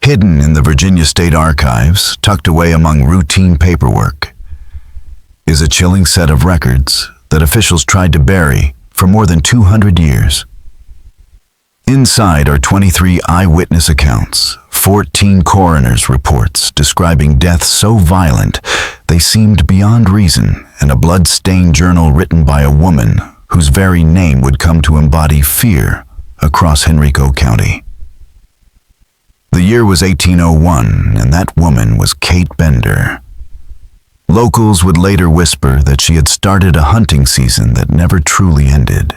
Hidden in the Virginia State Archives, tucked away among routine paperwork, is a chilling set of records that officials tried to bury for more than 200 years. Inside are 23 eyewitness accounts, 14 coroner's reports describing deaths so violent they seemed beyond reason, and a blood-stained journal written by a woman whose very name would come to embody fear across Henrico County. The year was 1801, and that woman was Kate Bender. Locals would later whisper that she had started a hunting season that never truly ended.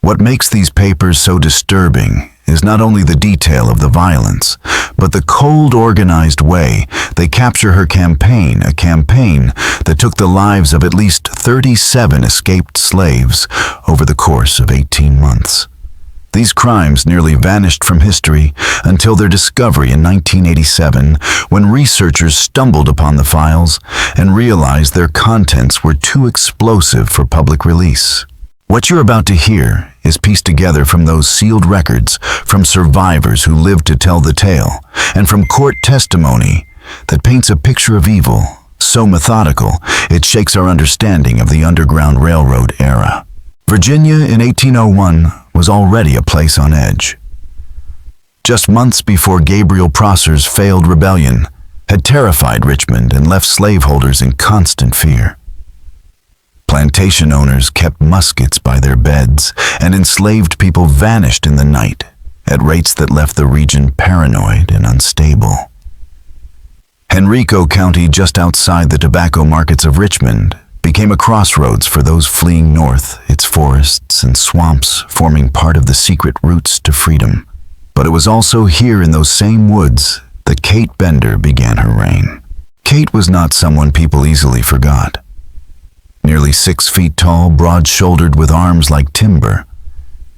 What makes these papers so disturbing is not only the detail of the violence, but the cold, organized way they capture her campaign, a campaign that took the lives of at least 37 escaped slaves over the course of 18 months. These crimes nearly vanished from history until their discovery in 1987, when researchers stumbled upon the files and realized their contents were too explosive for public release. What you're about to hear is pieced together from those sealed records, from survivors who lived to tell the tale, and from court testimony that paints a picture of evil so methodical it shakes our understanding of the Underground Railroad era. Virginia in 1801 was already a place on edge. Just months before Gabriel Prosser's failed rebellion had terrified Richmond and left slaveholders in constant fear. Plantation owners kept muskets by their beds, and enslaved people vanished in the night at rates that left the region paranoid and unstable. Henrico County, just outside the tobacco markets of Richmond, became a crossroads for those fleeing north, its forests and swamps forming part of the secret routes to freedom. But it was also here in those same woods that Kate Bender began her reign. Kate was not someone people easily forgot. Nearly 6 feet tall, broad-shouldered with arms like timber,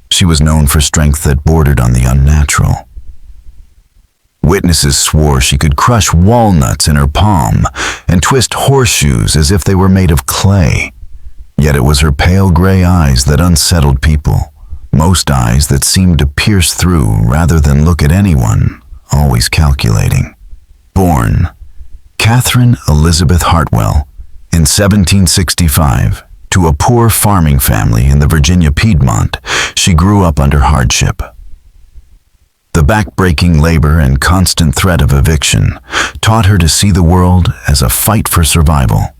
she was known for strength that bordered on the unnatural. Witnesses swore she could crush walnuts in her palm and twist horseshoes as if they were made of clay. Yet it was her pale gray eyes that unsettled people, most eyes that seemed to pierce through rather than look at anyone, always calculating. Born Catherine Elizabeth Hartwell in 1765 to a poor farming family in the Virginia Piedmont, she grew up under hardship. The back-breaking labor and constant threat of eviction taught her to see the world as a fight for survival,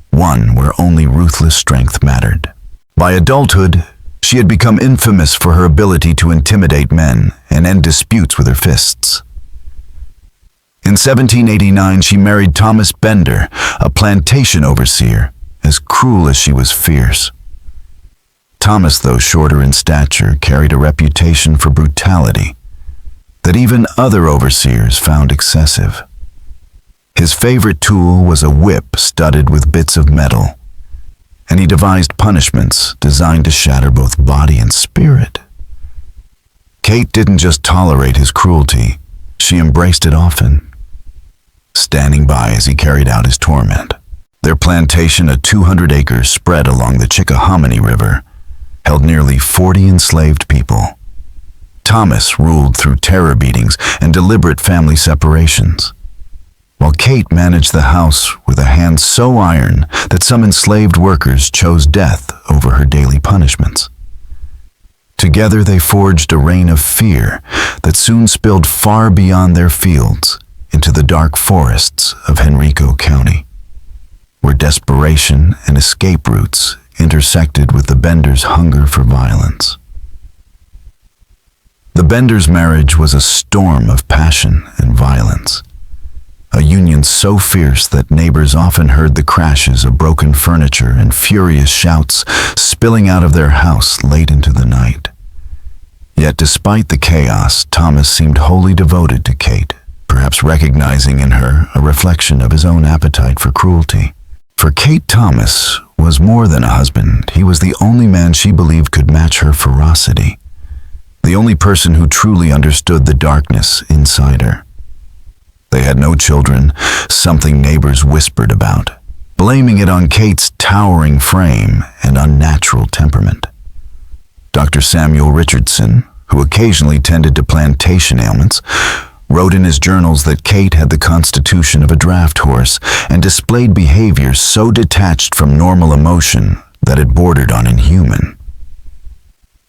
one where only ruthless strength mattered. By adulthood, she had become infamous for her ability to intimidate men and end disputes with her fists. In 1789, she married Thomas Bender, a plantation overseer, as cruel as she was fierce. Thomas, though shorter in stature, carried a reputation for brutality that even other overseers found excessive. His favorite tool was a whip studded with bits of metal, and he devised punishments designed to shatter both body and spirit. Kate didn't just tolerate his cruelty, she embraced it often, standing by as he carried out his torment. Their plantation, a 200 acres spread along the Chickahominy River, held nearly 40 enslaved people. Thomas ruled through terror beatings and deliberate family separations, while Kate managed the house with a hand so iron that some enslaved workers chose death over her daily punishments. Together they forged a reign of fear that soon spilled far beyond their fields into the dark forests of Henrico County, where desperation and escape routes intersected with the Benders' hunger for violence. The Benders' marriage was a storm of passion and violence, a union so fierce that neighbors often heard the crashes of broken furniture and furious shouts spilling out of their house late into the night. Yet despite the chaos, Thomas seemed wholly devoted to Kate, perhaps recognizing in her a reflection of his own appetite for cruelty. For Kate, Thomas was more than a husband. He was the only man she believed could match her ferocity, the only person who truly understood the darkness inside her. They had no children, something neighbors whispered about, blaming it on Kate's towering frame and unnatural temperament. Dr. Samuel Richardson, who occasionally tended to plantation ailments, wrote in his journals that Kate had the constitution of a draft horse and displayed behavior so detached from normal emotion that it bordered on inhuman.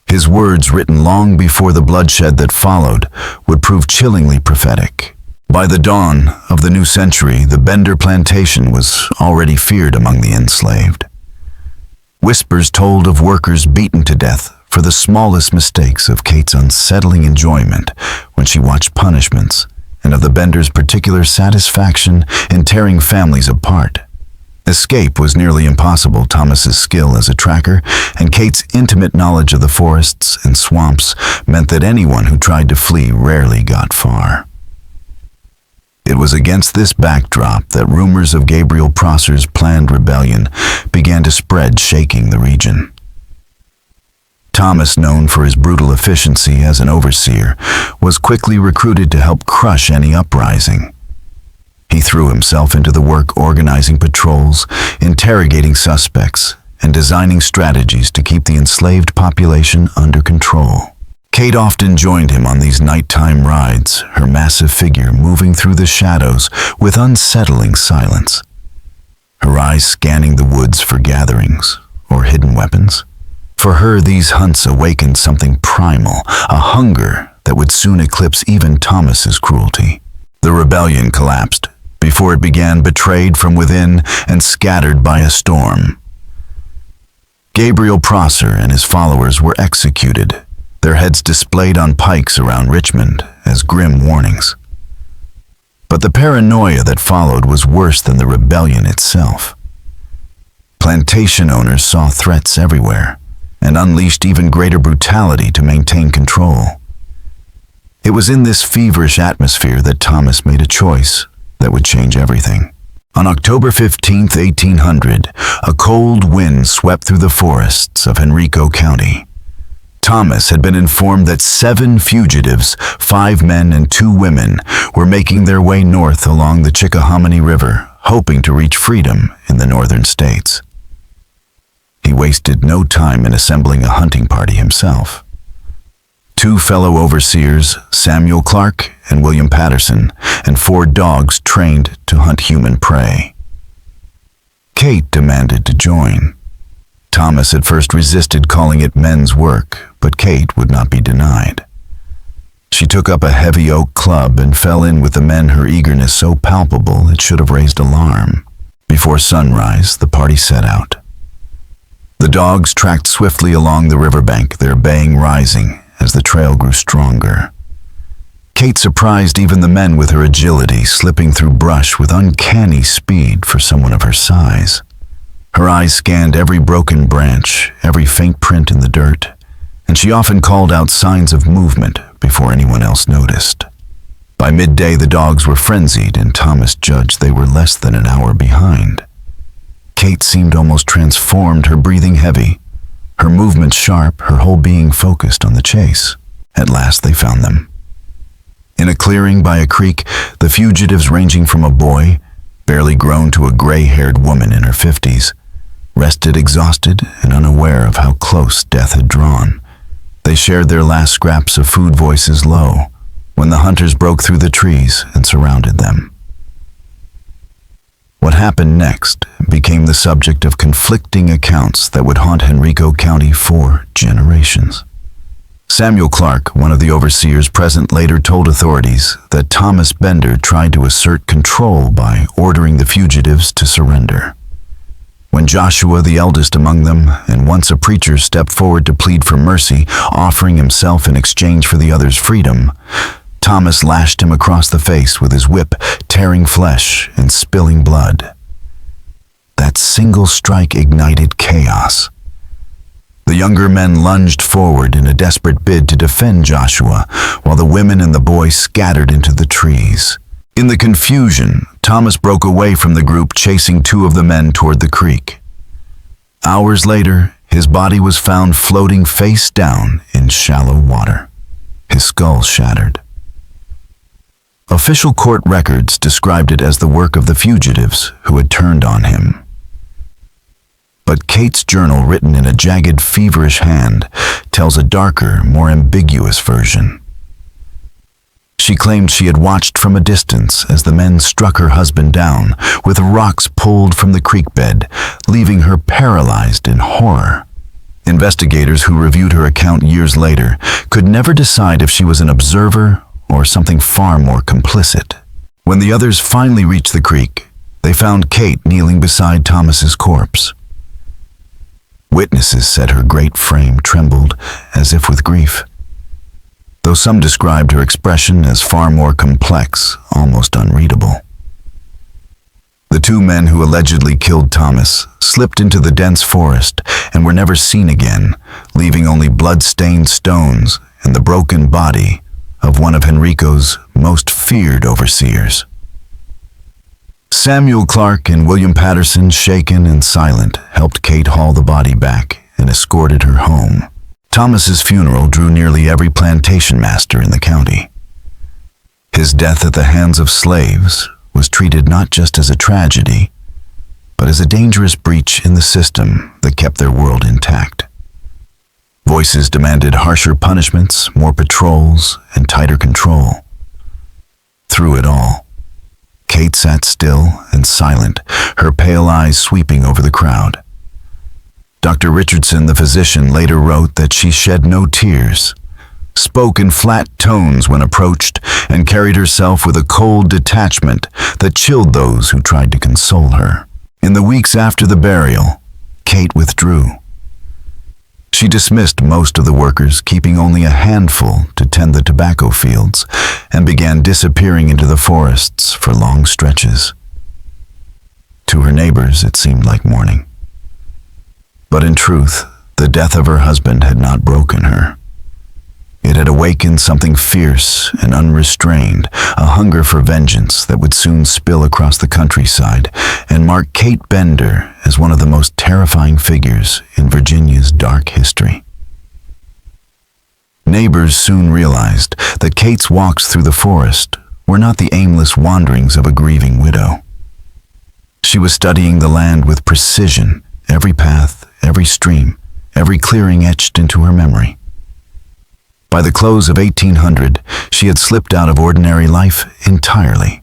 His words, written long before the bloodshed that followed, would prove chillingly prophetic. By the dawn of the new century, the Bender plantation was already feared among the enslaved. Whispers told of workers beaten to death for the smallest mistakes, of Kate's unsettling enjoyment when she watched punishments, and of the Benders' particular satisfaction in tearing families apart. Escape was nearly impossible. Thomas's skill as a tracker and Kate's intimate knowledge of the forests and swamps meant that anyone who tried to flee rarely got far. It was against this backdrop that rumors of Gabriel Prosser's planned rebellion began to spread, shaking the region. Thomas, known for his brutal efficiency as an overseer, was quickly recruited to help crush any uprising. He threw himself into the work organizing patrols, interrogating suspects, and designing strategies to keep the enslaved population under control. Kate often joined him on these nighttime rides, her massive figure moving through the shadows with unsettling silence, her eyes scanning the woods for gatherings or hidden weapons. For her, these hunts awakened something primal, a hunger that would soon eclipse even Thomas's cruelty. The rebellion collapsed before it began, betrayed from within and scattered by a storm. Gabriel Prosser and his followers were executed, their heads displayed on pikes around Richmond as grim warnings. But the paranoia that followed was worse than the rebellion itself. Plantation owners saw threats everywhere and unleashed even greater brutality to maintain control. It was in this feverish atmosphere that Thomas made a choice that would change everything. On October 15, 1800, a cold wind swept through the forests of Henrico County. Thomas had been informed that 7 fugitives, 5 men and 2 women, were making their way north along the Chickahominy River, hoping to reach freedom in the northern states. He wasted no time in assembling a hunting party himself. 2 fellow overseers, Samuel Clark and William Patterson, and 4 dogs trained to hunt human prey. Kate demanded to join. Thomas at first resisted, calling it men's work, but Kate would not be denied. She took up a heavy oak club and fell in with the men, her eagerness so palpable it should have raised alarm. Before sunrise, the party set out. The dogs tracked swiftly along the riverbank, their baying rising as the trail grew stronger. Kate surprised even the men with her agility, slipping through brush with uncanny speed for someone of her size. Her eyes scanned every broken branch, every faint print in the dirt, and she often called out signs of movement before anyone else noticed. By midday, the dogs were frenzied, and Thomas judged they were less than an hour behind. Kate seemed almost transformed, her breathing heavy, her movements sharp, her whole being focused on the chase. At last they found them. In a clearing by a creek, the fugitives, ranging from a boy, barely grown, to a gray-haired woman in her 50s, rested exhausted and unaware of how close death had drawn. They shared their last scraps of food, voices low, when the hunters broke through the trees and surrounded them. What happened next became the subject of conflicting accounts that would haunt Henrico County for generations. Samuel Clark, one of the overseers present, later told authorities that Thomas Bender tried to assert control by ordering the fugitives to surrender. When Joshua, the eldest among them, and once a preacher, stepped forward to plead for mercy, offering himself in exchange for the others' freedom, Thomas lashed him across the face with his whip, tearing flesh and spilling blood. That single strike ignited chaos. The younger men lunged forward in a desperate bid to defend Joshua, while the women and the boy scattered into the trees. In the confusion, Thomas broke away from the group, chasing 2 of the men toward the creek. Hours later, his body was found floating face down in shallow water, his skull shattered. Official court records described it as the work of the fugitives who had turned on him. But Kate's journal, written in a jagged, feverish hand, tells a darker, more ambiguous version. She claimed she had watched from a distance as the men struck her husband down with rocks pulled from the creek bed, leaving her paralyzed in horror. Investigators who reviewed her account years later could never decide if she was an observer or something far more complicit. When the others finally reached the creek, they found Kate kneeling beside Thomas's corpse. Witnesses said her great frame trembled as if with grief, though some described her expression as far more complex, almost unreadable. The two men who allegedly killed Thomas slipped into the dense forest and were never seen again, leaving only blood-stained stones and the broken body of one of Henrico's most feared overseers. Samuel Clark and William Patterson, shaken and silent, helped Kate haul the body back and escorted her home. Thomas's funeral drew nearly every plantation master in the county. His death at the hands of slaves was treated not just as a tragedy, but as a dangerous breach in the system that kept their world intact. Voices demanded harsher punishments, more patrols, and tighter control. Through it all, Kate sat still and silent, her pale eyes sweeping over the crowd. Dr. Richardson, the physician, later wrote that she shed no tears, spoke in flat tones when approached, and carried herself with a cold detachment that chilled those who tried to console her. In the weeks after the burial, Kate withdrew. She dismissed most of the workers, keeping only a handful to tend the tobacco fields, and began disappearing into the forests for long stretches. To her neighbors, it seemed like mourning. But in truth, the death of her husband had not broken her. It had awakened something fierce and unrestrained, a hunger for vengeance that would soon spill across the countryside and mark Kate Bender as one of the most terrifying figures in Virginia's dark history. Neighbors soon realized that Kate's walks through the forest were not the aimless wanderings of a grieving widow. She was studying the land with precision, every path, every stream, every clearing etched into her memory. By the close of 1800, she had slipped out of ordinary life entirely.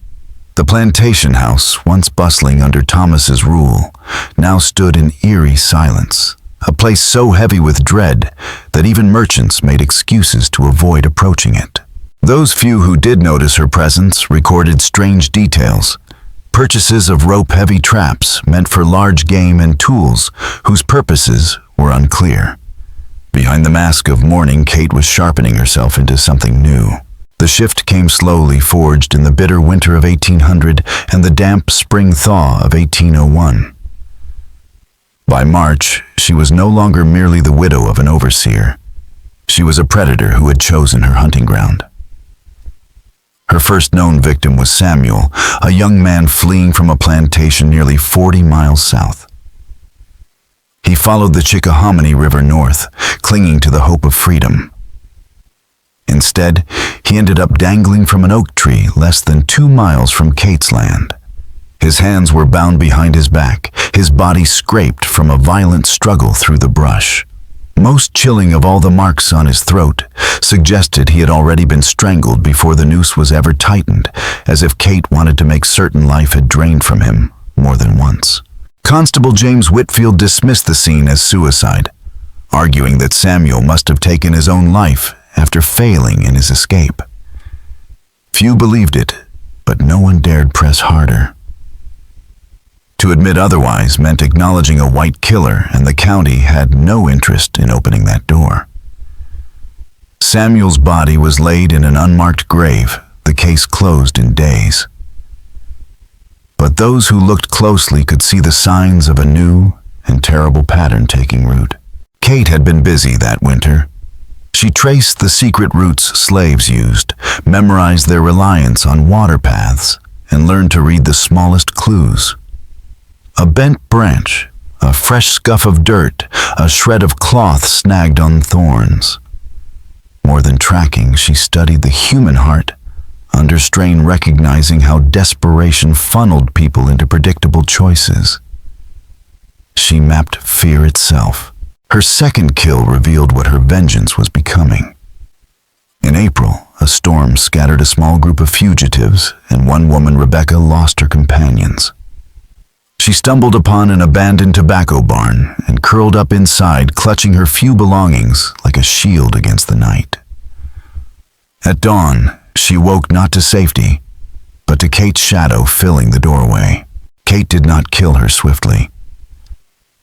The plantation house, once bustling under Thomas's rule, now stood in eerie silence, a place so heavy with dread that even merchants made excuses to avoid approaching it. Those few who did notice her presence recorded strange details. Purchases of rope-heavy traps meant for large game and tools whose purposes were unclear. Behind the mask of mourning, Kate was sharpening herself into something new. The shift came slowly, forged in the bitter winter of 1800 and the damp spring thaw of 1801. By March, she was no longer merely the widow of an overseer. She was a predator who had chosen her hunting ground. Her first known victim was Samuel, a young man fleeing from a plantation nearly 40 miles south. He followed the Chickahominy River north, clinging to the hope of freedom. Instead, he ended up dangling from an oak tree less than 2 miles from Kate's land. His hands were bound behind his back, his body scraped from a violent struggle through the brush. Most chilling of all the marks on his throat suggested he had already been strangled before the noose was ever tightened, as if Kate wanted to make certain life had drained from him more than once. Constable James Whitfield dismissed the scene as suicide, arguing that Samuel must have taken his own life after failing in his escape. Few believed it, but no one dared press harder. To admit otherwise meant acknowledging a white killer, and the county had no interest in opening that door. Samuel's body was laid in an unmarked grave, the case closed in days. But those who looked closely could see the signs of a new and terrible pattern taking root. Kate had been busy that winter. She traced the secret routes slaves used, memorized their reliance on water paths, and learned to read the smallest clues. A bent branch, a fresh scuff of dirt, a shred of cloth snagged on thorns. More than tracking, she studied the human heart, under strain recognizing how desperation funneled people into predictable choices. She mapped fear itself. Her second kill revealed what her vengeance was becoming. In April, a storm scattered a small group of fugitives, and one woman, Rebecca, lost her companions. She stumbled upon an abandoned tobacco barn and curled up inside, clutching her few belongings like a shield against the night. At dawn, she woke not to safety, but to Kate's shadow filling the doorway. Kate did not kill her swiftly.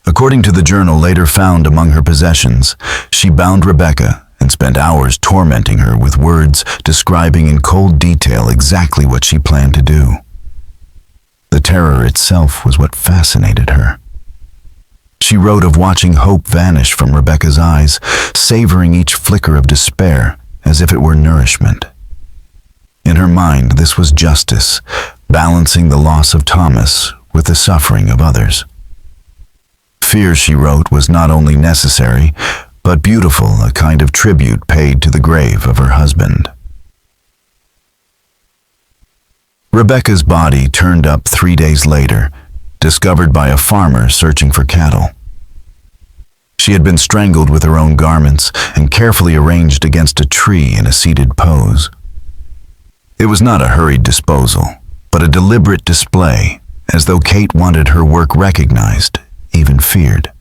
According to the journal later found among her possessions, she bound Rebecca and spent hours tormenting her with words describing in cold detail exactly what she planned to do. The terror itself was what fascinated her. She wrote of watching hope vanish from Rebecca's eyes, savoring each flicker of despair as if it were nourishment. In her mind, this was justice, balancing the loss of Thomas with the suffering of others. Fear, she wrote, was not only necessary, but beautiful, a kind of tribute paid to the grave of her husband. Rebecca's body turned up 3 days later, discovered by a farmer searching for cattle. She had been strangled with her own garments and carefully arranged against a tree in a seated pose. It was not a hurried disposal, but a deliberate display, as though Kate wanted her work recognized, even feared.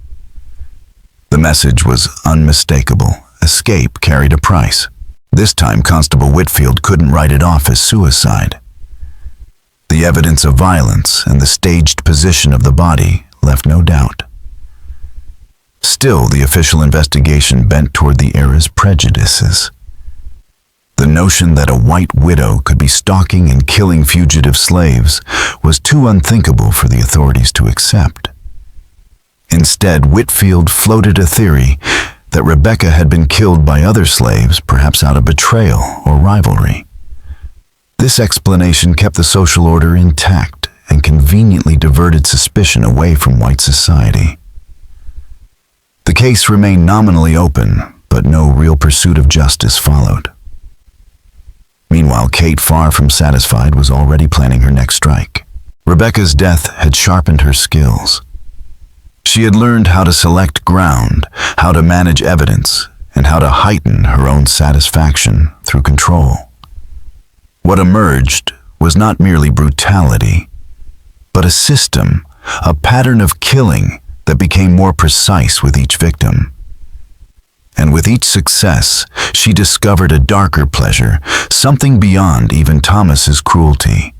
The message was unmistakable. Escape carried a price. This time, Constable Whitfield couldn't write it off as suicide. The evidence of violence and the staged position of the body left no doubt. Still, the official investigation bent toward the era's prejudices. The notion that a white widow could be stalking and killing fugitive slaves was too unthinkable for the authorities to accept. Instead, Whitfield floated a theory that Rebecca had been killed by other slaves, perhaps out of betrayal or rivalry. This explanation kept the social order intact and conveniently diverted suspicion away from white society. The case remained nominally open, but no real pursuit of justice followed. Meanwhile, Kate, far from satisfied, was already planning her next strike. Rebecca's death had sharpened her skills. She had learned how to select ground, how to manage evidence, and how to heighten her own satisfaction through control. What emerged was not merely brutality, but a system, a pattern of killing that became more precise with each victim. And with each success, she discovered a darker pleasure, something beyond even Thomas's cruelty,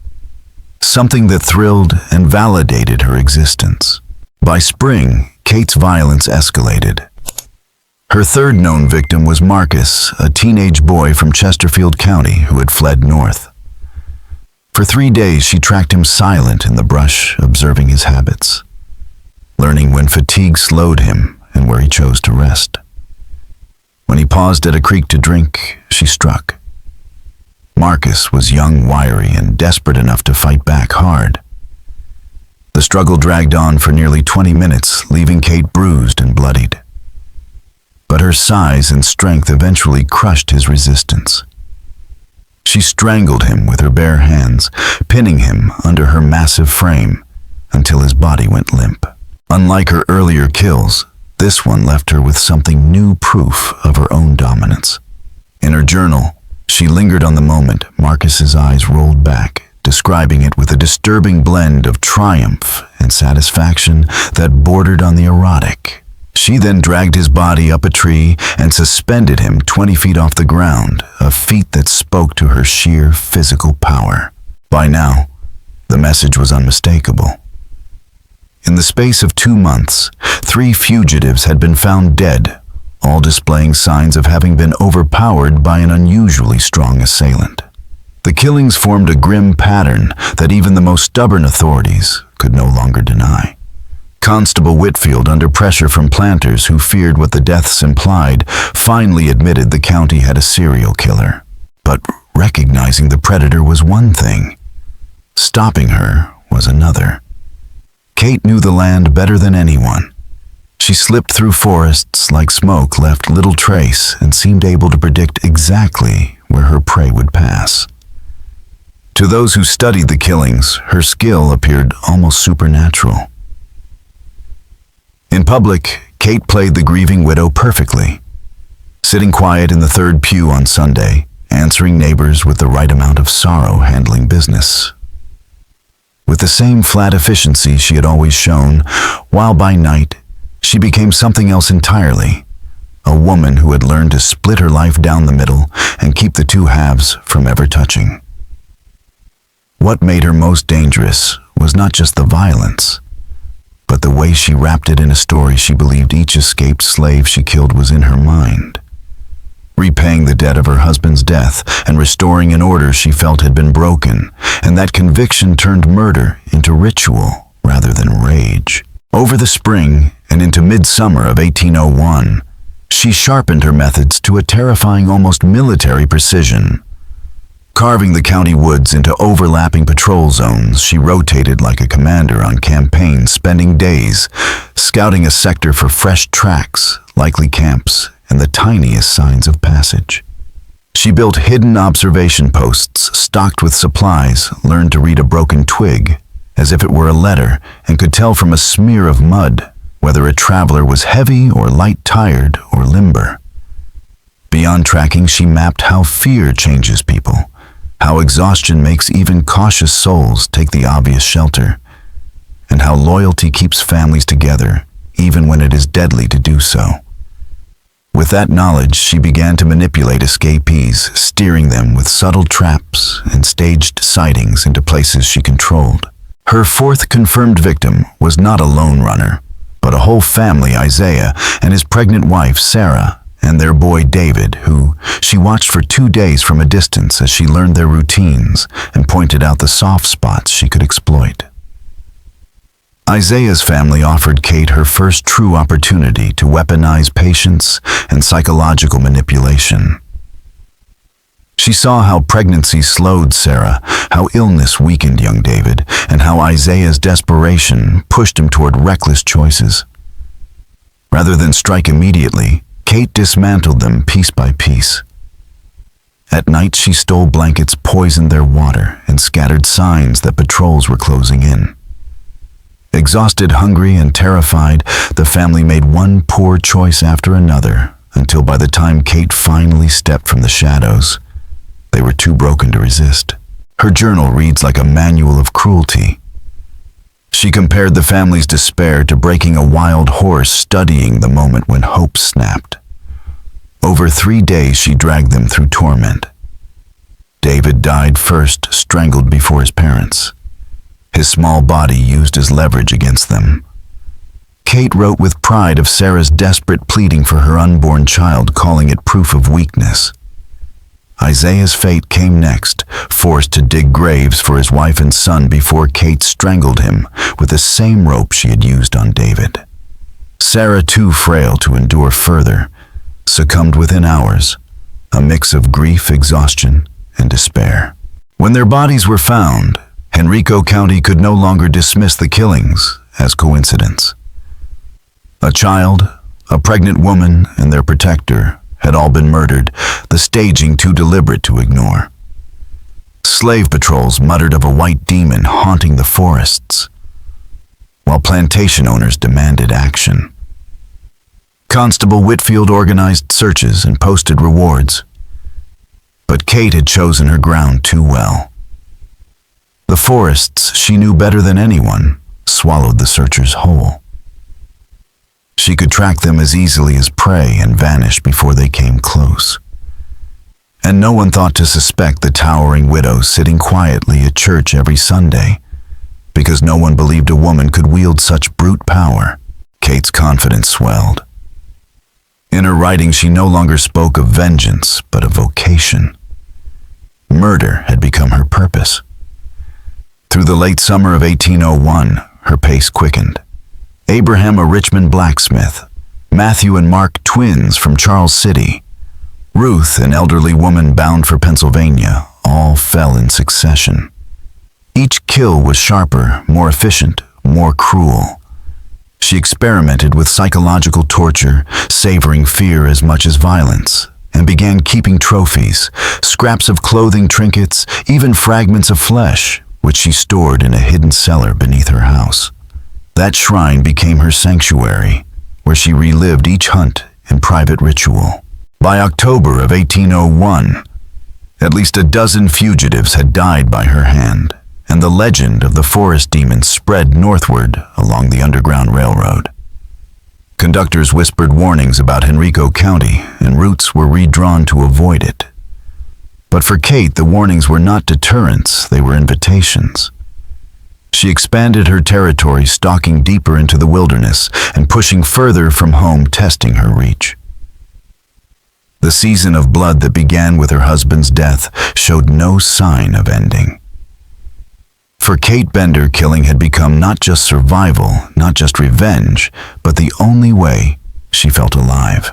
something that thrilled and validated her existence. By spring, Kate's violence escalated. Her third known victim was Marcus, a teenage boy from Chesterfield County who had fled north. For 3 days, she tracked him silent in the brush, observing his habits, learning when fatigue slowed him and where he chose to rest. When he paused at a creek to drink, she struck. Marcus was young, wiry, and desperate enough to fight back hard. The struggle dragged on for nearly 20 minutes, leaving Kate bruised and bloodied. But her size and strength eventually crushed his resistance. She strangled him with her bare hands, pinning him under her massive frame until his body went limp. Unlike her earlier kills, this one left her with something new, proof of her own dominance. In her journal, she lingered on the moment Marcus's eyes rolled back, describing it with a disturbing blend of triumph and satisfaction that bordered on the erotic. She then dragged his body up a tree and suspended him 20 feet off the ground, a feat that spoke to her sheer physical power. By now, the message was unmistakable. In the space of 2 months, 3 fugitives had been found dead, all displaying signs of having been overpowered by an unusually strong assailant. The killings formed a grim pattern that even the most stubborn authorities could no longer deny. Constable Whitfield, under pressure from planters who feared what the deaths implied, finally admitted the county had a serial killer. But recognizing the predator was one thing. Stopping her was another. Kate knew the land better than anyone. She slipped through forests like smoke, left little trace, and seemed able to predict exactly where her prey would pass. To those who studied the killings, her skill appeared almost supernatural. In public, Kate played the grieving widow perfectly. Sitting quiet in the third pew on Sunday, answering neighbors with the right amount of sorrow, handling business with the same flat efficiency she had always shown, while by night she became something else entirely, a woman who had learned to split her life down the middle and keep the two halves from ever touching. What made her most dangerous was not just the violence, but the way she wrapped it in a story she believed each escaped slave she killed was in her mind, repaying the debt of her husband's death and restoring an order she felt had been broken, and that conviction turned murder into ritual rather than rage. Over the spring and into midsummer of 1801, she sharpened her methods to a terrifying, almost military precision. Carving the county woods into overlapping patrol zones, she rotated like a commander on campaigns, spending days scouting a sector for fresh tracks, likely camps, and the tiniest signs of passage. She built hidden observation posts stocked with supplies, learned to read a broken twig as if it were a letter, and could tell from a smear of mud whether a traveler was heavy or light-tired or limber. Beyond tracking, she mapped how fear changes people, how exhaustion makes even cautious souls take the obvious shelter, and how loyalty keeps families together even when it is deadly to do so. With that knowledge, she began to manipulate escapees, steering them with subtle traps and staged sightings into places she controlled. Her fourth confirmed victim was not a lone runner, but a whole family, Isaiah and his pregnant wife, Sarah, and their boy, David, who she watched for 2 days from a distance as she learned their routines and pointed out the soft spots she could exploit. Isaiah's family offered Kate her first true opportunity to weaponize patience and psychological manipulation. She saw how pregnancy slowed Sarah, how illness weakened young David, and how Isaiah's desperation pushed him toward reckless choices. Rather than strike immediately, Kate dismantled them piece by piece. At night, she stole blankets, poisoned their water, and scattered signs that patrols were closing in. Exhausted, hungry, and terrified, the family made one poor choice after another, until by the time Kate finally stepped from the shadows, they were too broken to resist. Her journal reads like a manual of cruelty. She compared the family's despair to breaking a wild horse, studying the moment when hope snapped. Over 3 days, she dragged them through torment. David died first, strangled before his parents, his small body used as leverage against them. Kate wrote with pride of Sarah's desperate pleading for her unborn child, calling it proof of weakness. Isaiah's fate came next, forced to dig graves for his wife and son before Kate strangled him with the same rope she had used on David. Sarah, too frail to endure further, succumbed within hours, a mix of grief, exhaustion, and despair. When their bodies were found, Henrico County could no longer dismiss the killings as coincidence. A child, a pregnant woman, and their protector had all been murdered, the staging too deliberate to ignore. Slave patrols muttered of a white demon haunting the forests, while plantation owners demanded action. Constable Whitfield organized searches and posted rewards, but Kate had chosen her ground too well. The forests she knew better than anyone swallowed the searchers whole. She could track them as easily as prey and vanish before they came close. And no one thought to suspect the towering widow sitting quietly at church every Sunday, because no one believed a woman could wield such brute power. Kate's confidence swelled. In her writing, she no longer spoke of vengeance, but of vocation. Murder had become her purpose. Through the late summer of 1801, her pace quickened. Abraham, a Richmond blacksmith, Matthew and Mark, twins from Charles City, Ruth, an elderly woman bound for Pennsylvania, all fell in succession. Each kill was sharper, more efficient, more cruel. She experimented with psychological torture, savoring fear as much as violence, and began keeping trophies, scraps of clothing, trinkets, even fragments of flesh, which she stored in a hidden cellar beneath her house. That shrine became her sanctuary, where she relived each hunt in private ritual. By October of 1801, At least a dozen fugitives had died by her hand, and the legend of the forest demon spread northward along the Underground Railroad. Conductors whispered warnings about Henrico County, and routes were redrawn to avoid it. But for Kate, the warnings were not deterrents, they were invitations. She expanded her territory, stalking deeper into the wilderness and pushing further from home, testing her reach. The season of blood that began with her husband's death showed no sign of ending. For Kate Bender, killing had become not just survival, not just revenge, but the only way she felt alive.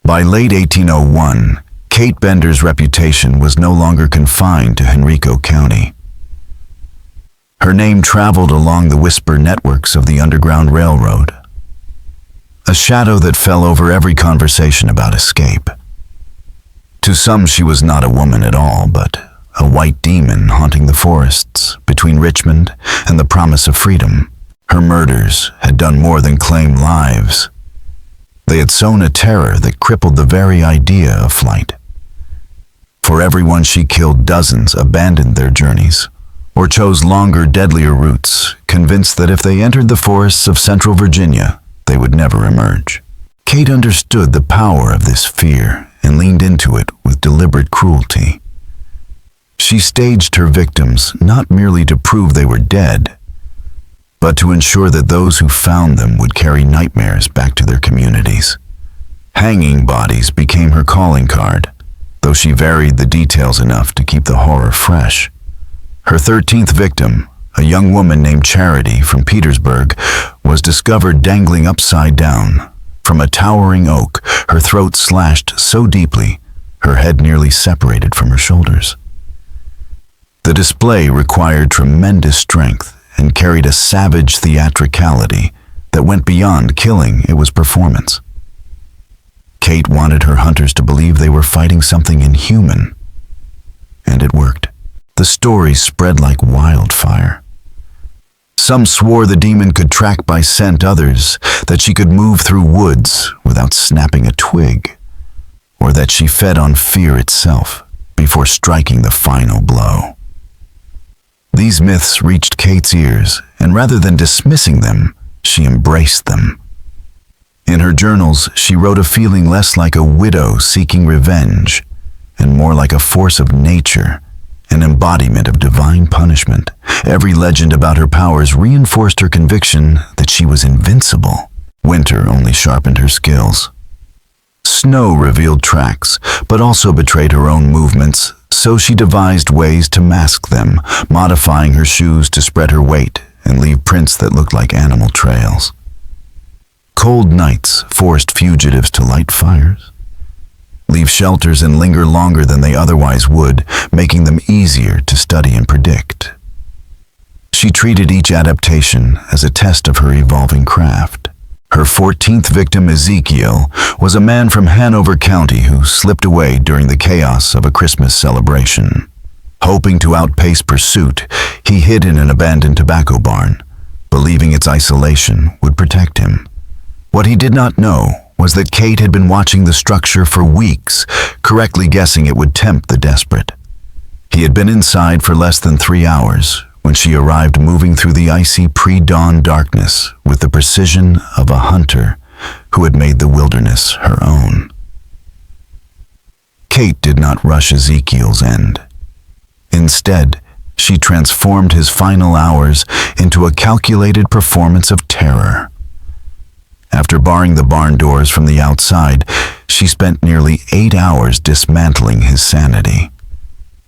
By late 1801, Kate Bender's reputation was no longer confined to Henrico County. Her name traveled along the whisper networks of the Underground Railroad, a shadow that fell over every conversation about escape. To some, she was not a woman at all, but a white demon haunting the forests between Richmond and the promise of freedom. Her murders had done more than claim lives. They had sown a terror that crippled the very idea of flight. For everyone she killed, dozens abandoned their journeys, or chose longer, deadlier routes, convinced that if they entered the forests of central Virginia, they would never emerge. Kate understood the power of this fear and leaned into it with deliberate cruelty. She staged her victims not merely to prove they were dead, but to ensure that those who found them would carry nightmares back to their communities. Hanging bodies became her calling card, though she varied the details enough to keep the horror fresh. Her 13th victim, a young woman named Charity from Petersburg, was discovered dangling upside down from a towering oak, her throat slashed so deeply, her head nearly separated from her shoulders. The display required tremendous strength and carried a savage theatricality that went beyond killing. It was performance. Kate wanted her hunters to believe they were fighting something inhuman, and it worked. The stories spread like wildfire. Some swore the demon could track by scent, others that she could move through woods without snapping a twig, or that she fed on fear itself before striking the final blow. These myths reached Kate's ears, and rather than dismissing them, she embraced them. In her journals, she wrote of feeling less like a widow seeking revenge, and more like a force of nature, an embodiment of divine punishment. Every legend about her powers reinforced her conviction that she was invincible. Winter only sharpened her skills. Snow revealed tracks, but also betrayed her own movements, so she devised ways to mask them, modifying her shoes to spread her weight and leave prints that looked like animal trails. Cold nights forced fugitives to light fires, leave shelters, and linger longer than they otherwise would, making them easier to study and predict. She treated each adaptation as a test of her evolving craft. Her 14th victim, Ezekiel, was a man from Hanover County who slipped away during the chaos of a Christmas celebration. Hoping to outpace pursuit, he hid in an abandoned tobacco barn, believing its isolation would protect him. What he did not know was that Kate had been watching the structure for weeks, correctly guessing it would tempt the desperate. He had been inside for less than 3 hours when she arrived, moving through the icy pre-dawn darkness with the precision of a hunter who had made the wilderness her own. Kate did not rush Ezekiel's end. Instead, she transformed his final hours into a calculated performance of terror. After barring the barn doors from the outside, she spent nearly 8 hours dismantling his sanity.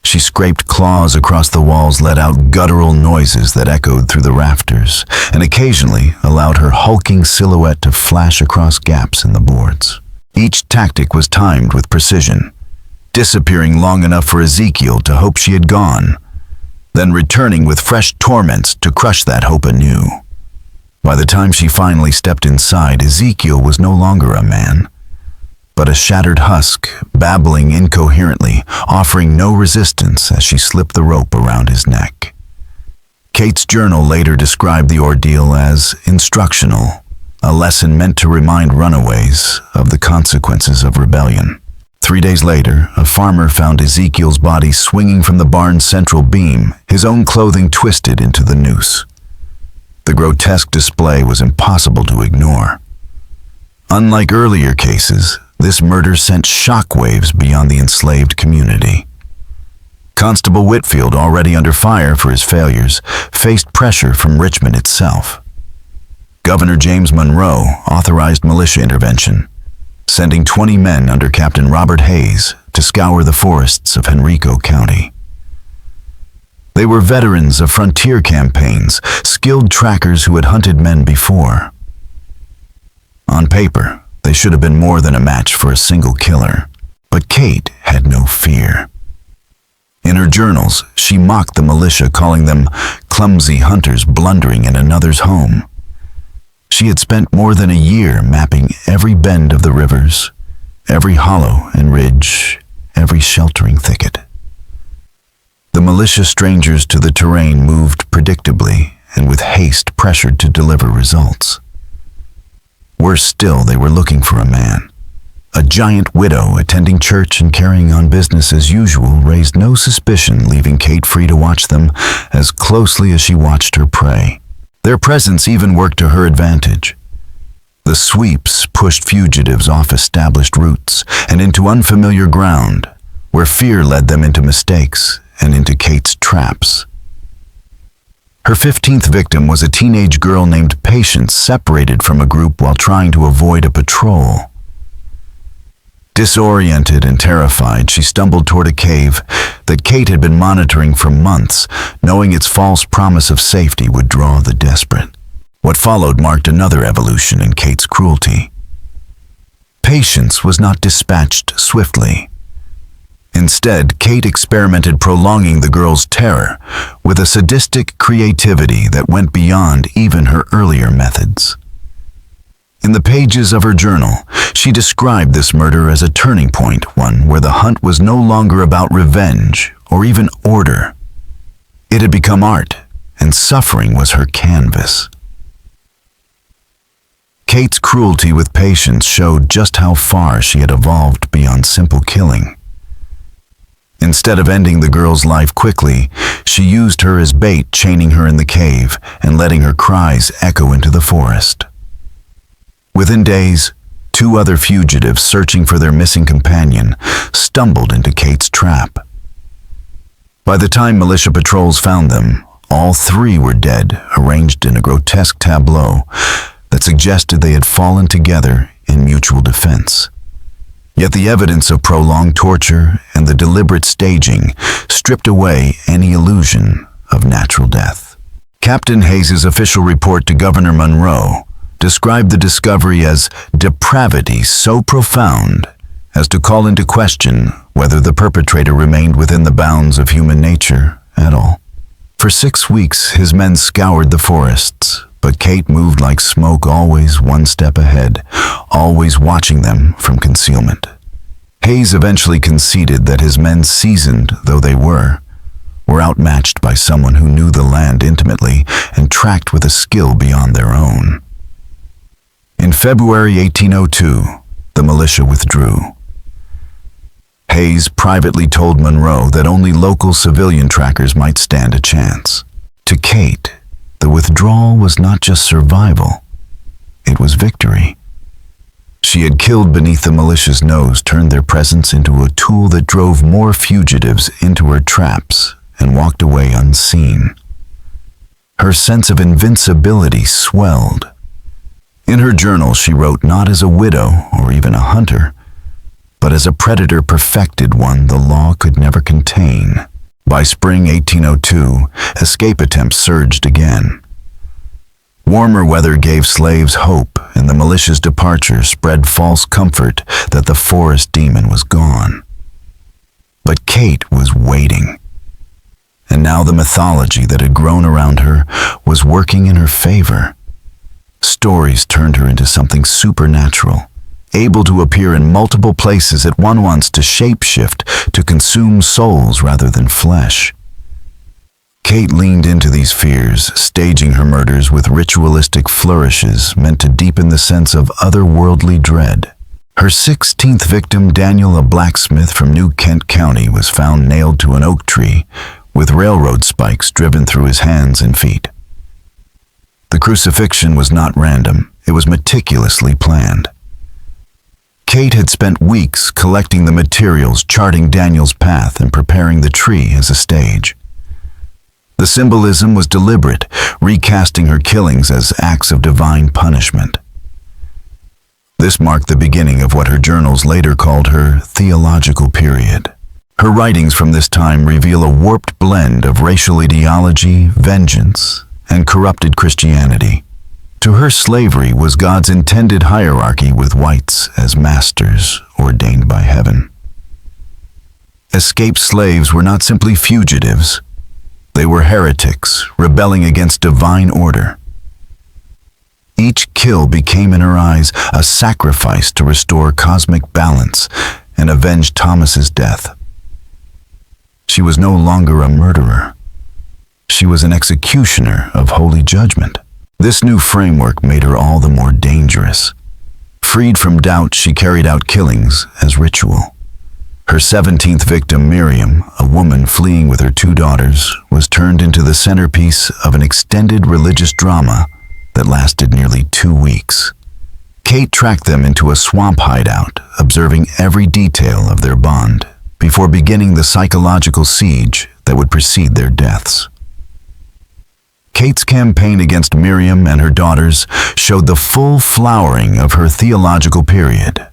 She scraped claws across the walls, let out guttural noises that echoed through the rafters, and occasionally allowed her hulking silhouette to flash across gaps in the boards. Each tactic was timed with precision, disappearing long enough for Ezekiel to hope she had gone, then returning with fresh torments to crush that hope anew. By the time she finally stepped inside, Ezekiel was no longer a man, but a shattered husk, babbling incoherently, offering no resistance as she slipped the rope around his neck. Kate's journal later described the ordeal as instructional, a lesson meant to remind runaways of the consequences of rebellion. 3 days later, a farmer found Ezekiel's body swinging from the barn's central beam, his own clothing twisted into the noose. The grotesque display was impossible to ignore. Unlike earlier cases, this murder sent shockwaves beyond the enslaved community. Constable Whitfield, already under fire for his failures, faced pressure from Richmond itself. Governor James Monroe authorized militia intervention, sending 20 men under Captain Robert Hayes to scour the forests of Henrico County. They were veterans of frontier campaigns, skilled trackers who had hunted men before. On paper, they should have been more than a match for a single killer, but Kate had no fear. In her journals, she mocked the militia, calling them clumsy hunters blundering in another's home. She had spent more than a year mapping every bend of the rivers, every hollow and ridge, every sheltering thicket. The militia strangers to the terrain moved predictably and with haste pressured to deliver results. Worse still, they were looking for a man. A giant widow attending church and carrying on business as usual raised no suspicion, leaving Kate free to watch them as closely as she watched her prey. Their presence even worked to her advantage. The sweeps pushed fugitives off established routes and into unfamiliar ground, where fear led them into mistakes and into Kate's traps. Her 15th victim was a teenage girl named Patience, separated from a group while trying to avoid a patrol. Disoriented and terrified, she stumbled toward a cave that Kate had been monitoring for months, knowing its false promise of safety would draw the desperate. What followed marked another evolution in Kate's cruelty. Patience was not dispatched swiftly. Instead, Kate experimented prolonging the girl's terror with a sadistic creativity that went beyond even her earlier methods. In the pages of her journal, she described this murder as a turning point, one where the hunt was no longer about revenge or even order. It had become art, and suffering was her canvas. Kate's cruelty with Patience showed just how far she had evolved beyond simple killing. Instead of ending the girl's life quickly, she used her as bait, chaining her in the cave and letting her cries echo into the forest. Within days, 2 other fugitives searching for their missing companion stumbled into Kate's trap. By the time militia patrols found them, all 3 were dead, arranged in a grotesque tableau that suggested they had fallen together in mutual defense. Yet the evidence of prolonged torture and the deliberate staging stripped away any illusion of natural death. Captain Hayes's official report to Governor Monroe described the discovery as depravity so profound as to call into question whether the perpetrator remained within the bounds of human nature at all. For 6 weeks, his men scoured the forests, but Kate moved like smoke, always one step ahead, always watching them from concealment. Hayes eventually conceded that his men, seasoned though they were outmatched by someone who knew the land intimately and tracked with a skill beyond their own. In February 1802, the militia withdrew. Hayes privately told Monroe that only local civilian trackers might stand a chance. To Kate, the withdrawal was not just survival, it was victory. She had killed beneath the militia's nose, turned their presence into a tool that drove more fugitives into her traps and walked away unseen. Her sense of invincibility swelled. In her journal, she wrote not as a widow or even a hunter, but as a predator perfected, one the law could never contain. By spring 1802, escape attempts surged again. Warmer weather gave slaves hope, and the militia's departure spread false comfort that the forest demon was gone. But Kate was waiting. And now the mythology that had grown around her was working in her favor. Stories turned her into something supernatural, able to appear in multiple places at once, to shapeshift, to consume souls rather than flesh. Kate leaned into these fears, staging her murders with ritualistic flourishes meant to deepen the sense of otherworldly dread. Her 16th victim, Daniel, a blacksmith from New Kent County, was found nailed to an oak tree with railroad spikes driven through his hands and feet. The crucifixion was not random. It was meticulously planned. Kate had spent weeks collecting the materials, charting Daniel's path, and preparing the tree as a stage. The symbolism was deliberate, recasting her killings as acts of divine punishment. This marked the beginning of what her journals later called her theological period. Her writings from this time reveal a warped blend of racial ideology, vengeance, and corrupted Christianity. To her, slavery was God's intended hierarchy, with whites as masters ordained by heaven. Escaped slaves were not simply fugitives. They were heretics, rebelling against divine order. Each kill became, in her eyes, a sacrifice to restore cosmic balance and avenge Thomas's death. She was no longer a murderer. She was an executioner of holy judgment. This new framework made her all the more dangerous. Freed from doubt, she carried out killings as ritual. Her 17th victim, Miriam, a woman fleeing with her 2 daughters, was turned into the centerpiece of an extended religious drama that lasted nearly 2 weeks. Kate tracked them into a swamp hideout, observing every detail of their bond, before beginning the psychological siege that would precede their deaths. Kate's campaign against Miriam and her daughters showed the full flowering of her theological period.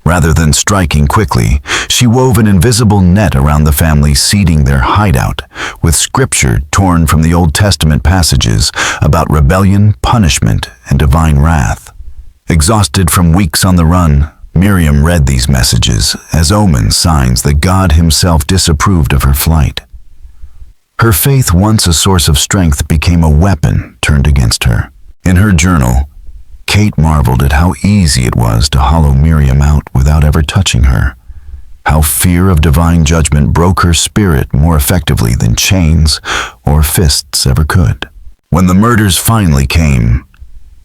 Rather than striking quickly, she wove an invisible net around the family, seeding their hideout with scripture torn from the Old Testament passages about rebellion, punishment, and divine wrath. Exhausted from weeks on the run, Miriam read these messages as omen signs that God himself disapproved of her flight. Her faith, once a source of strength, became a weapon turned against her. In her journal, Kate marveled at how easy it was to hollow Miriam out without ever touching her, how fear of divine judgment broke her spirit more effectively than chains or fists ever could. When the murders finally came,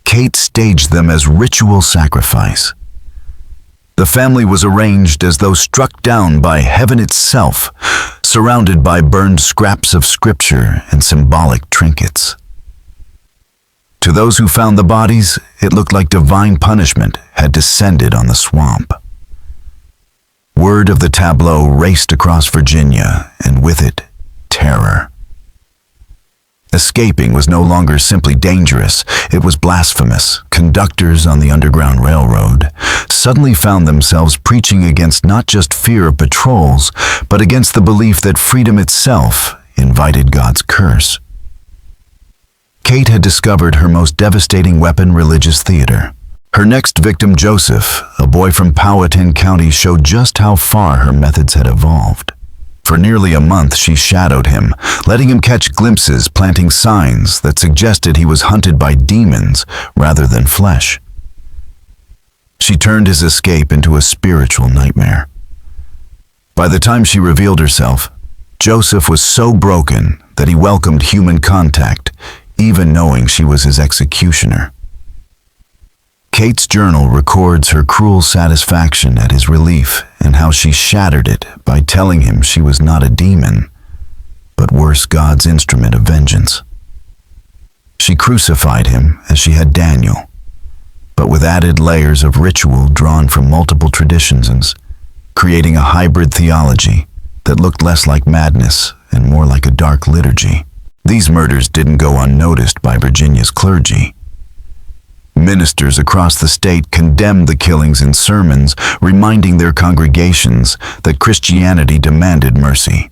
Kate staged them as ritual sacrifice. The family was arranged as though struck down by heaven itself, surrounded by burned scraps of scripture and symbolic trinkets. To those who found the bodies, it looked like divine punishment had descended on the swamp. Word of the tableau raced across Virginia, and with it, terror. Escaping was no longer simply dangerous, it was blasphemous. Conductors on the Underground Railroad suddenly found themselves preaching against not just fear of patrols, but against the belief that freedom itself invited God's curse. Kate had discovered her most devastating weapon: religious theater. Her next victim, Joseph, a boy from Powhatan County, showed just how far her methods had evolved. For nearly a month, she shadowed him, letting him catch glimpses, planting signs that suggested he was hunted by demons rather than flesh. She turned his escape into a spiritual nightmare. By the time she revealed herself, Joseph was so broken that he welcomed human contact, even knowing she was his executioner. Kate's journal records her cruel satisfaction at his relief and how she shattered it by telling him she was not a demon, but worse, God's instrument of vengeance. She crucified him as she had Daniel, but with added layers of ritual drawn from multiple traditions, creating a hybrid theology that looked less like madness and more like a dark liturgy. These murders didn't go unnoticed by Virginia's clergy. Ministers across the state condemned the killings in sermons, reminding their congregations that Christianity demanded mercy.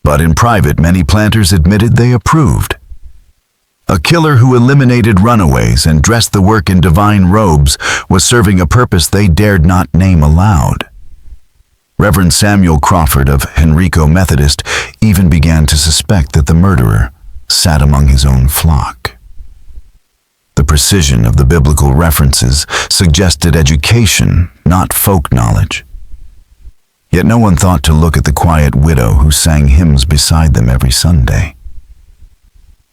But in private, many planters admitted they approved. A killer who eliminated runaways and dressed the work in divine robes was serving a purpose they dared not name aloud. Reverend Samuel Crawford of Henrico Methodist even began to suspect that the murderer sat among his own flock. The precision of the biblical references suggested education, not folk knowledge. Yet no one thought to look at the quiet widow who sang hymns beside them every Sunday.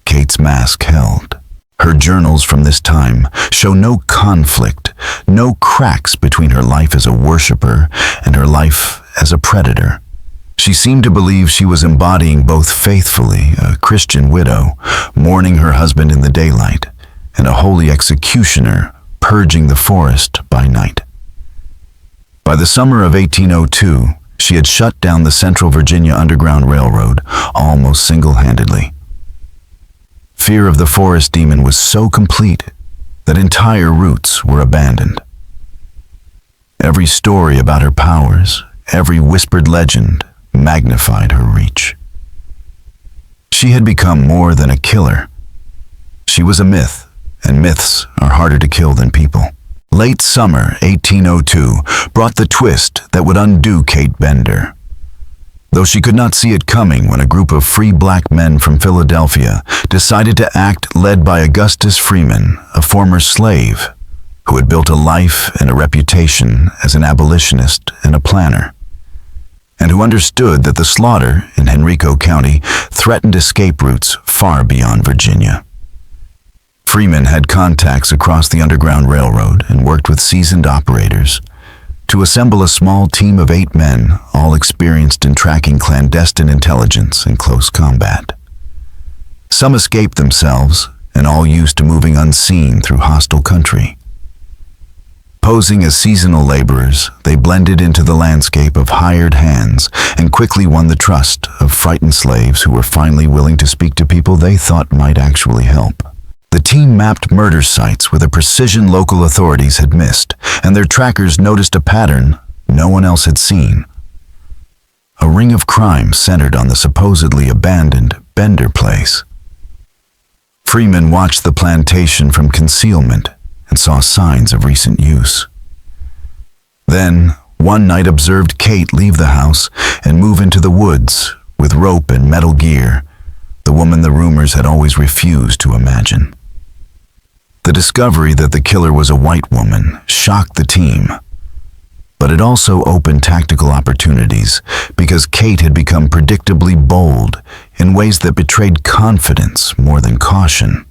Kate's mask held. Her journals from this time show no conflict, no cracks between her life as a worshiper and her life as a predator. She seemed to believe she was embodying both faithfully a Christian widow, mourning her husband in the daylight, and a holy executioner purging the forest by night. By the summer of 1802, she had shut down the Central Virginia Underground Railroad almost single-handedly. Fear of the forest demon was so complete that entire routes were abandoned. Every story about her powers, every whispered legend, magnified her reach. She had become more than a killer. She was a myth, and myths are harder to kill than people. Late summer 1802 brought the twist that would undo Kate Bender. Though she could not see it coming when a group of free black men from Philadelphia decided to act led by Augustus Freeman, a former slave, who had built a life and a reputation as an abolitionist and a planner, and who understood that the slaughter in Henrico County threatened escape routes far beyond Virginia. Freeman had contacts across the Underground Railroad and worked with seasoned operators to assemble a small team of 8 men, all experienced in tracking clandestine intelligence and close combat. Some escaped themselves, and all used to moving unseen through hostile country. Posing as seasonal laborers, they blended into the landscape of hired hands and quickly won the trust of frightened slaves who were finally willing to speak to people they thought might actually help. The team mapped murder sites with a precision local authorities had missed, and their trackers noticed a pattern no one else had seen. A ring of crime centered on the supposedly abandoned Bender place. Freeman watched the plantation from concealment and saw signs of recent use. Then, one night observed Kate leave the house and move into the woods with rope and metal gear, the woman the rumors had always refused to imagine. The discovery that the killer was a white woman shocked the team, but it also opened tactical opportunities because Kate had become predictably bold in ways that betrayed confidence more than caution.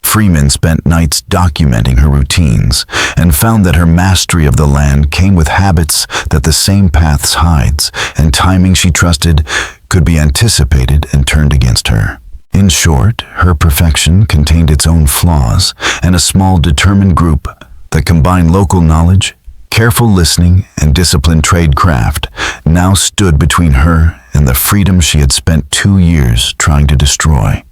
Freeman spent nights documenting her routines and found that her mastery of the land came with habits that the same paths hides, and timing she trusted could be anticipated and turned against her. In short, her perfection contained its own flaws, and a small determined group that combined local knowledge, careful listening, and disciplined tradecraft now stood between her and the freedom she had spent 2 years trying to destroy.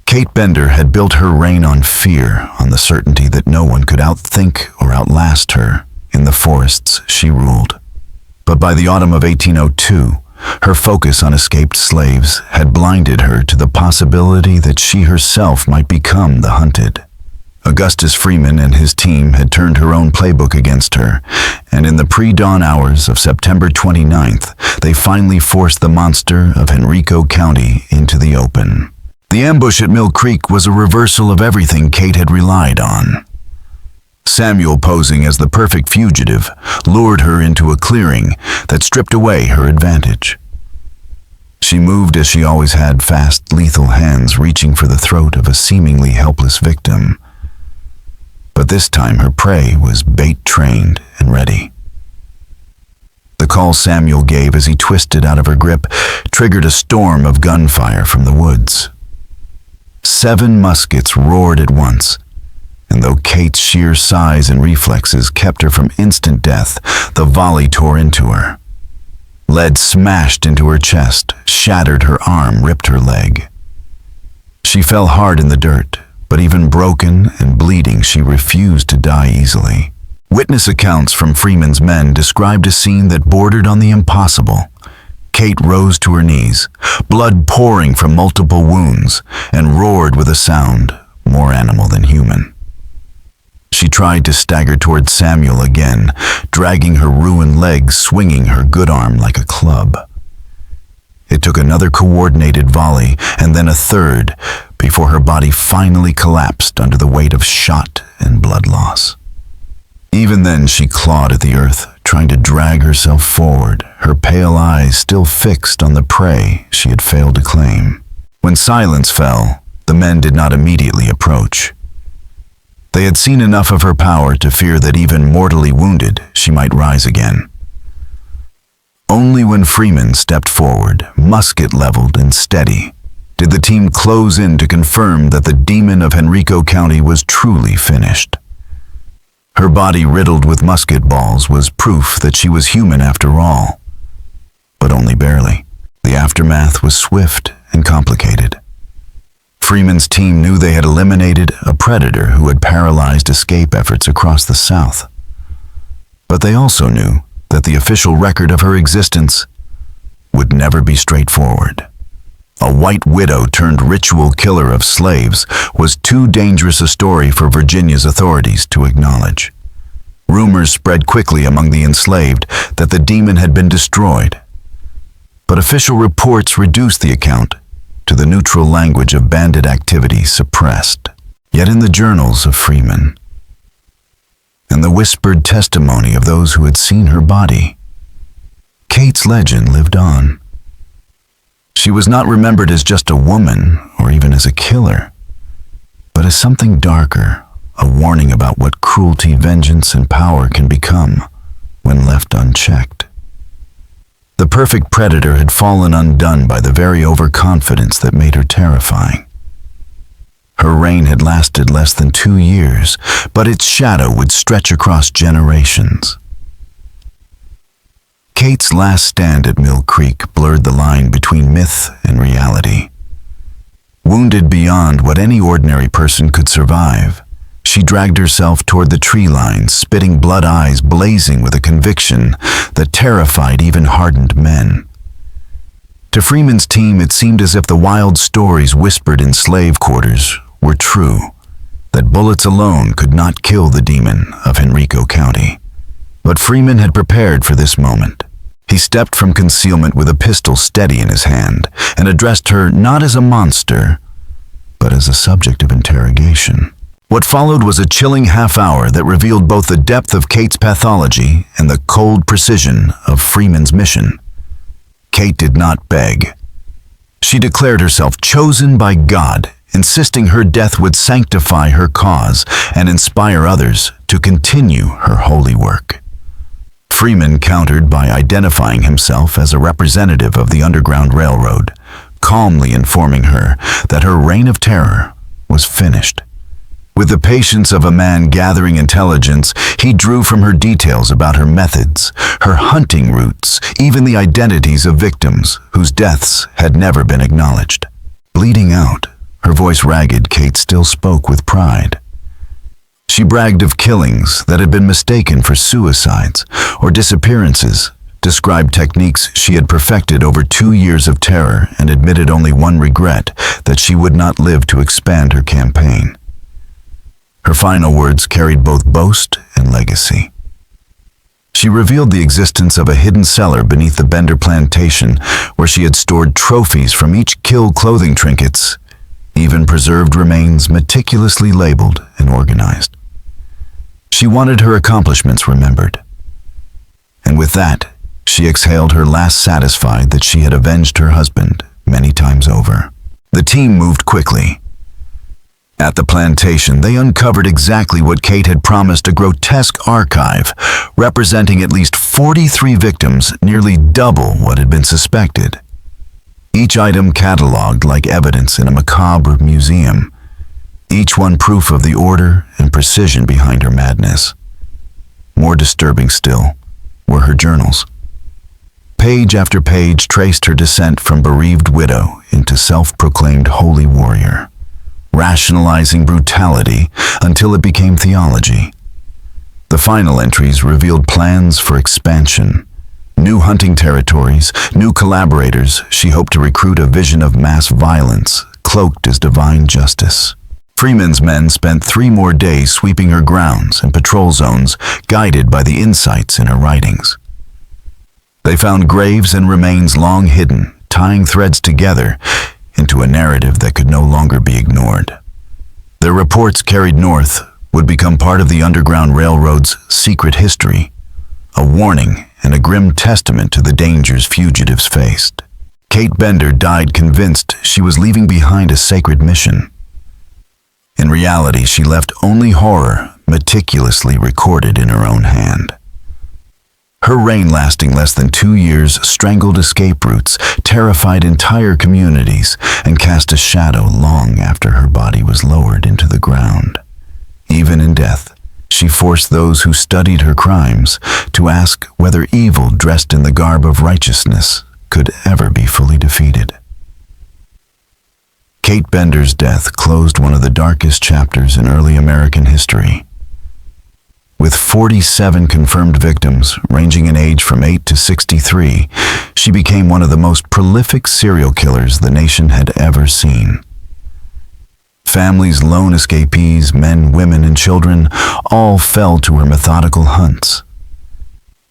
Kate Bender had built her reign on fear, on the certainty that no one could outthink or outlast her in the forests she ruled. But by the autumn of 1802, her focus on escaped slaves had blinded her to the possibility that she herself might become the hunted. Augustus Freeman and his team had turned her own playbook against her, and in the pre-dawn hours of September 29th, they finally forced the monster of Henrico County into the open. The ambush at Mill Creek was a reversal of everything Kate had relied on. Samuel, posing as the perfect fugitive, lured her into a clearing that stripped away her advantage. She moved as she always had, fast, lethal hands reaching for the throat of a seemingly helpless victim. But this time her prey was bait-trained and ready. The call Samuel gave as he twisted out of her grip triggered a storm of gunfire from the woods. 7 muskets roared at once, and though Kate's sheer size and reflexes kept her from instant death, the volley tore into her. Lead smashed into her chest, shattered her arm, ripped her leg. She fell hard in the dirt, but even broken and bleeding, she refused to die easily. Witness accounts from Freeman's men described a scene that bordered on the impossible. Kate rose to her knees, blood pouring from multiple wounds, and roared with a sound more animal than human. She tried to stagger toward Samuel again, dragging her ruined legs, swinging her good arm like a club. It took another coordinated volley, and then a third, before her body finally collapsed under the weight of shot and blood loss. Even then she clawed at the earth, trying to drag herself forward, her pale eyes still fixed on the prey she had failed to claim. When silence fell, the men did not immediately approach. They had seen enough of her power to fear that even mortally wounded, she might rise again. Only when Freeman stepped forward, musket leveled and steady, did the team close in to confirm that the demon of Henrico County was truly finished. Her body riddled with musket balls was proof that she was human after all, but only barely. The aftermath was swift and complicated. Freeman's team knew they had eliminated a predator who had paralyzed escape efforts across the South. But they also knew that the official record of her existence would never be straightforward. A white widow turned ritual killer of slaves was too dangerous a story for Virginia's authorities to acknowledge. Rumors spread quickly among the enslaved that the demon had been destroyed, but official reports reduced the account to the neutral language of bandit activity suppressed. Yet in the journals of Freeman, and the whispered testimony of those who had seen her body, Kate's legend lived on. She was not remembered as just a woman or even as a killer, but as something darker, a warning about what cruelty, vengeance, and power can become when left unchecked. The perfect predator had fallen undone by the very overconfidence that made her terrifying. Her reign had lasted less than 2 years, but its shadow would stretch across generations. Kate's last stand at Mill Creek blurred the line between myth and reality. Wounded beyond what any ordinary person could survive, she dragged herself toward the tree line, spitting blood eyes blazing with a conviction that terrified even hardened men. To Freeman's team, it seemed as if the wild stories whispered in slave quarters were true, that bullets alone could not kill the demon of Henrico County. But Freeman had prepared for this moment. He stepped from concealment with a pistol steady in his hand and addressed her not as a monster, but as a subject of interrogation. What followed was a chilling half-hour that revealed both the depth of Kate's pathology and the cold precision of Freeman's mission. Kate did not beg. She declared herself chosen by God, insisting her death would sanctify her cause and inspire others to continue her holy work. Freeman countered by identifying himself as a representative of the Underground Railroad, calmly informing her that her reign of terror was finished. With the patience of a man gathering intelligence, he drew from her details about her methods, her hunting routes, even the identities of victims whose deaths had never been acknowledged. Bleeding out, her voice ragged, Kate still spoke with pride. She bragged of killings that had been mistaken for suicides or disappearances, described techniques she had perfected over 2 years of terror, and admitted only one regret, that she would not live to expand her campaign. Her final words carried both boast and legacy. She revealed the existence of a hidden cellar beneath the Bender plantation where she had stored trophies from each kill, clothing trinkets, even preserved remains meticulously labeled and organized. She wanted her accomplishments remembered. And with that, she exhaled her last, satisfied that she had avenged her husband many times over. The team moved quickly. At the plantation, they uncovered exactly what Kate had promised, a grotesque archive representing at least 43 victims, nearly double what had been suspected. Each item cataloged like evidence in a macabre museum, each one proof of the order and precision behind her madness. More disturbing still were her journals. Page after page traced her descent from bereaved widow into self-proclaimed holy warrior, rationalizing brutality until it became theology. The final entries revealed plans for expansion, new hunting territories, new collaborators. She hoped to recruit a vision of mass violence, cloaked as divine justice. Freeman's men spent 3 more days sweeping her grounds and patrol zones, guided by the insights in her writings. They found graves and remains long hidden, tying threads together into a narrative that could no longer be ignored. Their reports carried north would become part of the Underground Railroad's secret history, a warning and a grim testament to the dangers fugitives faced. Kate Bender died convinced she was leaving behind a sacred mission. In reality, she left only horror meticulously recorded in her own hand. Her reign, lasting less than 2 years, strangled escape routes, terrified entire communities, and cast a shadow long after her body was lowered into the ground. Even in death, she forced those who studied her crimes to ask whether evil dressed in the garb of righteousness could ever be fully defeated. Kate Bender's death closed one of the darkest chapters in early American history. With 47 confirmed victims, ranging in age from 8 to 63, she became one of the most prolific serial killers the nation had ever seen. Families, lone escapees, men, women, and children all fell to her methodical hunts.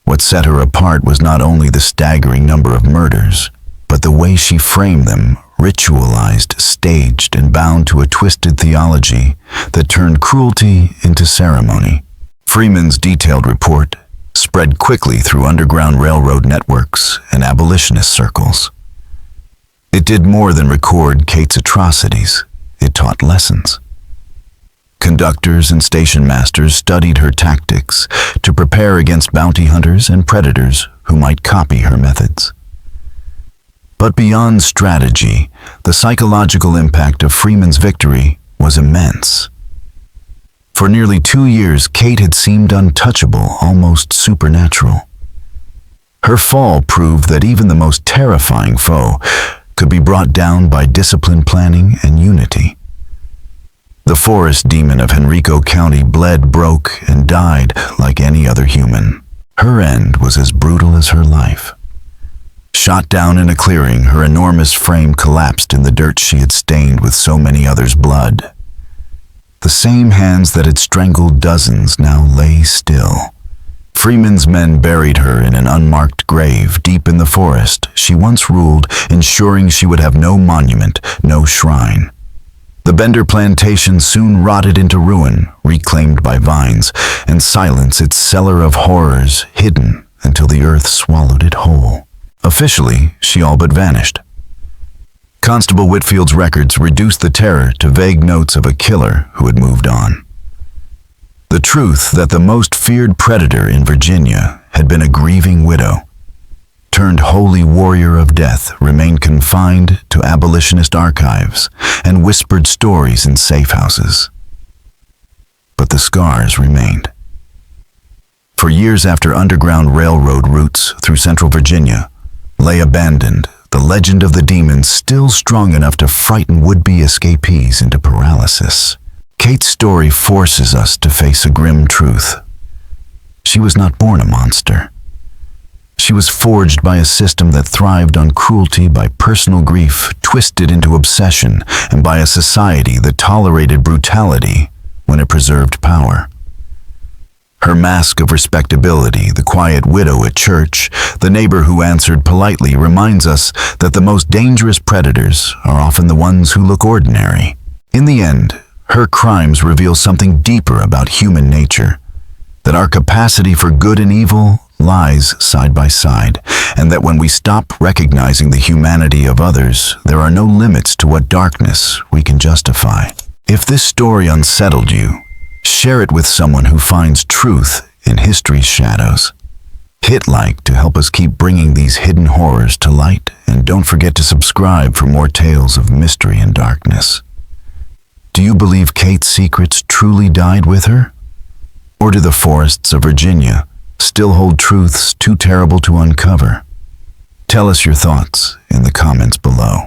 What set her apart was not only the staggering number of murders, but the way she framed them, ritualized, staged, and bound to a twisted theology that turned cruelty into ceremony. Freeman's detailed report spread quickly through underground railroad networks and abolitionist circles. It did more than record Kate's atrocities. It taught lessons. Conductors and station masters studied her tactics to prepare against bounty hunters and predators who might copy her methods. But beyond strategy, the psychological impact of Freeman's victory was immense. For nearly 2 years, Kate had seemed untouchable, almost supernatural. Her fall proved that even the most terrifying foe could be brought down by disciplined planning and unity. The forest demon of Henrico County bled, broke, and died like any other human. Her end was as brutal as her life. Shot down in a clearing, her enormous frame collapsed in the dirt she had stained with so many others' blood. The same hands that had strangled dozens now lay still. Freeman's men buried her in an unmarked grave deep in the forest she once ruled, ensuring she would have no monument, no shrine. The Bender plantation soon rotted into ruin, reclaimed by vines, and silence, its cellar of horrors, hidden until the earth swallowed it whole. Officially, she all but vanished. Constable Whitfield's records reduced the terror to vague notes of a killer who had moved on. The truth that the most feared predator in Virginia had been a grieving widow, turned holy warrior of death, remained confined to abolitionist archives and whispered stories in safe houses. But the scars remained. For years after underground railroad routes through central Virginia lay abandoned, the legend of the demon still strong enough to frighten would-be escapees into paralysis. Kate's story forces us to face a grim truth. She was not born a monster. She was forged by a system that thrived on cruelty, by personal grief twisted into obsession, and by a society that tolerated brutality when it preserved power. Her mask of respectability, the quiet widow at church, the neighbor who answered politely, reminds us that the most dangerous predators are often the ones who look ordinary. In the end, her crimes reveal something deeper about human nature, that our capacity for good and evil lies side by side, and that when we stop recognizing the humanity of others, there are no limits to what darkness we can justify. If this story unsettled you, share it with someone who finds truth in history's shadows. Hit like to help us keep bringing these hidden horrors to light, and don't forget to subscribe for more tales of mystery and darkness. Do you believe Kate's secrets truly died with her? Or do the forests of Virginia still hold truths too terrible to uncover? Tell us your thoughts in the comments below.